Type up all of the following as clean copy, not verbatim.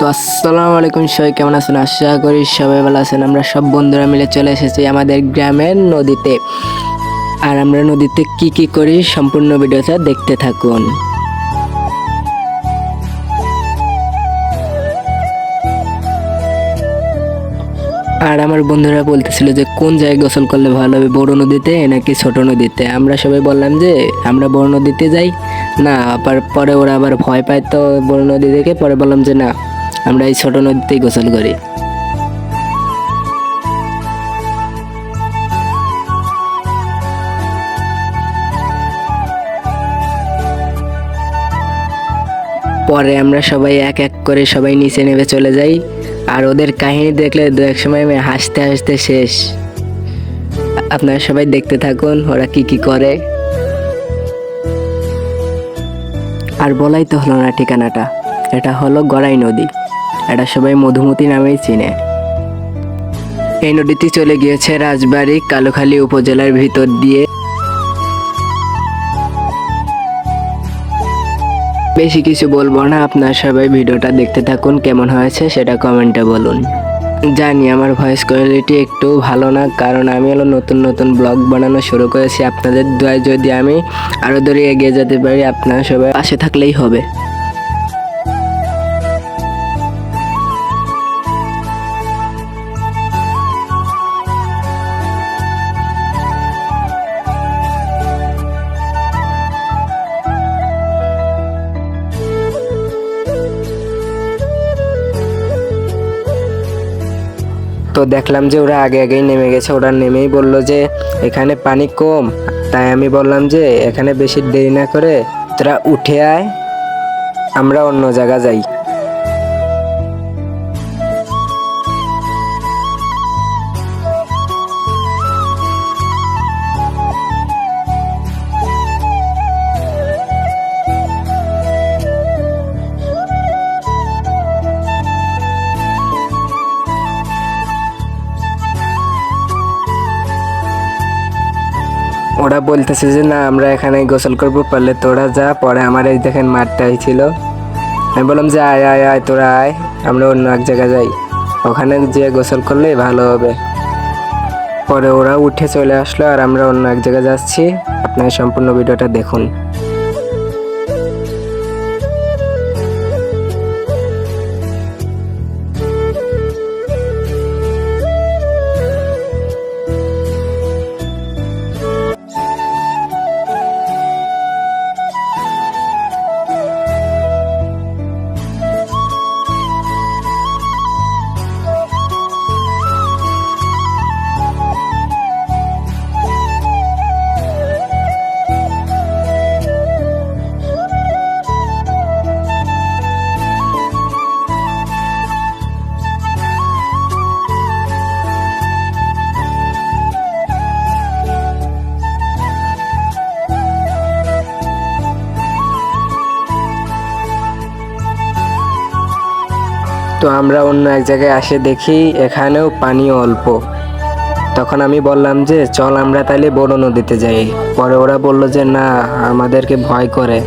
তো আসসালামু আলাইকুম, সবাই কেমন আছেন? আশা করি সবাই ভালো আছেন। আমরা সব বন্ধুরা মিলে চলে এসেছি আমাদের গ্রামের নদীতে। আর আমরা নদীতে কি কি করি সম্পূর্ণ ভিডিওটা দেখতে থাকুন। আর আমার বন্ধুরা বলতেছিল যে কোন জায়গায় গোসল করলে ভালো হবে, বড় নদীতে নাকি ছোট নদীতে। আমরা সবাই বললাম যে আমরা বড় নদীতে যাই না। পরে ওরা আবার ভয় পায়, তো বড় নদী দেখে পরে বললাম যে না, আমরা এই ছোট নদীতেই গোসল করি। পরে আমরা সবাই এক এক করে সবাই নিচে নেমে চলে যাই। আর ওদের কাহিনী দেখলে দু এক সময় আমি হাসতে হাসতে শেষ। আপনারা সবাই দেখতে থাকুন ওরা কি কি করে। আর বলাই তো হলো না ঠিকানাটা, এটা হলো গড়াই নদী। এটা সবাই মধুমতি নামেই চিনে। এই নদীটি চলে গিয়েছে রাজবাড়ী কালুখালী উপজেলার ভিতর দিয়ে। বেশি কিছু বলবো না, আপনারা সবাই ভিডিওটা দেখতে থাকুন। কেমন হয়েছে সেটা কমেন্টে বলুন। জানি আমার ভয়েস কোয়ালিটি একটু ভালো না, কারণ আমি নতুন নতুন ব্লগ বানানো শুরু করেছি। আপনাদের দোয়ায় যদি আমি আরো দূরে এগিয়ে যেতে পারি, আপনারা সবাই পাশে থাকলেই হবে। তো দেখলাম যে ওরা আগে আগেই নেমে গেছে। ওরা নেমেই বলল যে এখানে পানি কম। তাই আমি বললাম যে এখানে বেশি দেরি না করে তোরা উঠে আয়, আমরা অন্য জায়গা যাই। ওরা বলতেছে যে না, আমরা এখানে গোসল করবো, পারলে তোরা যা। পরে আমার এই দেখেন মাঠটাই ছিল। আমি বললাম যে আয় আয় আয় তোরা আয়, আমরা অন্য এক জায়গায় যাই, ওখানে যেয়ে গোসল করলেই ভালো হবে। পরে ওরা উঠে চলে আসলো আর আমরা অন্য এক জায়গায় যাচ্ছি। আপনারা সম্পূর্ণ ভিডিওটা দেখুন। তো আমরা অন্য এক জায়গায় আসে দেখি এখানেও পানি অল্প। তখন আমি বললাম যে চল আমরা তাইলে বড় নদীতে যাই। পরে ওরা বলল যে না, আমাদেরকে ভয় করে।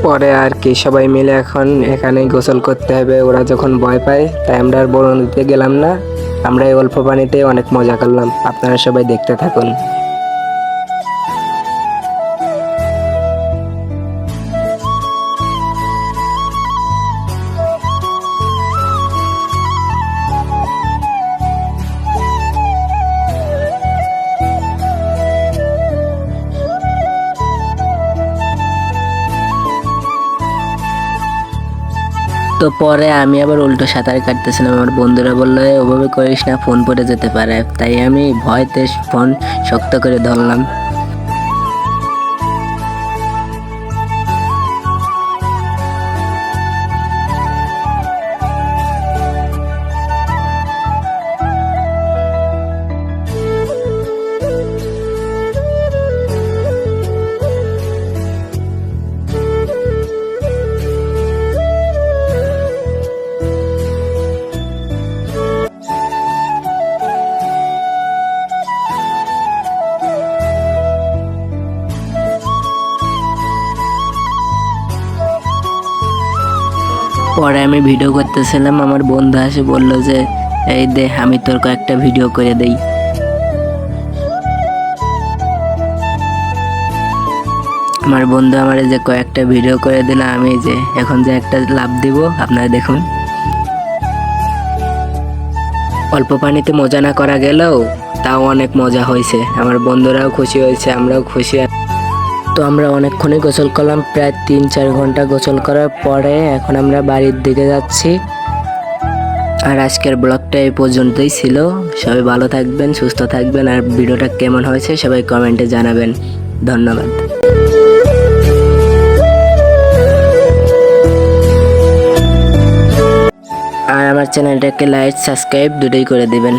পরে আর কি সবাই মিলে এখন এখানেই গোসল করতে হবে। ওরা যখন ভয় পায় তাই আমরা আর বড় নদীতে গেলাম না। আমরা এই অল্প পানিতে অনেক মজা করলাম। আপনারা সবাই দেখতে থাকুন। তো পরে আমি আবার উল্টো সাঁতার কাটতেছিলাম। আমার বন্ধুরা বললো ওভাবে করিস না, ফোন পড়ে যেতে পারে। তাই আমি ভয়তে ফোন শক্ত করে ধরলাম। পরে আমি ভিডিও করতেছিলাম, আমার বন্ধু এসে বলল যে এই দে আমি তোর কয়েকটা ভিডিও করে দেই। আমার বন্ধু আমার যে কয়েকটা ভিডিও করে দিল, আমি যে এখন যে একটা লাভ দিব আপনারা দেখুন। অল্প পানিতে মজা না করা গেলেও তাও অনেক মজা হয়েছে, আমার বন্ধুরাও খুশি হয়েছে, আমরাও খুশি। তো আমরা অনেকক্ষণই গোসল করলাম, প্রায় 3-4 ঘন্টা গোসল করার পরে এখন আমরা বাড়ির দিকে যাচ্ছি। আর আজকের ব্লগটা এই পর্যন্তই ছিল। সবাই ভালো থাকবেন, সুস্থ থাকবেন, আর ভিডিওটা কেমন হয়েছে সবাই কমেন্টে জানাবেন। ধন্যবাদ। আর আমার চ্যানেলটাকে লাইক সাবস্ক্রাইব দুটোই করে দিবেন।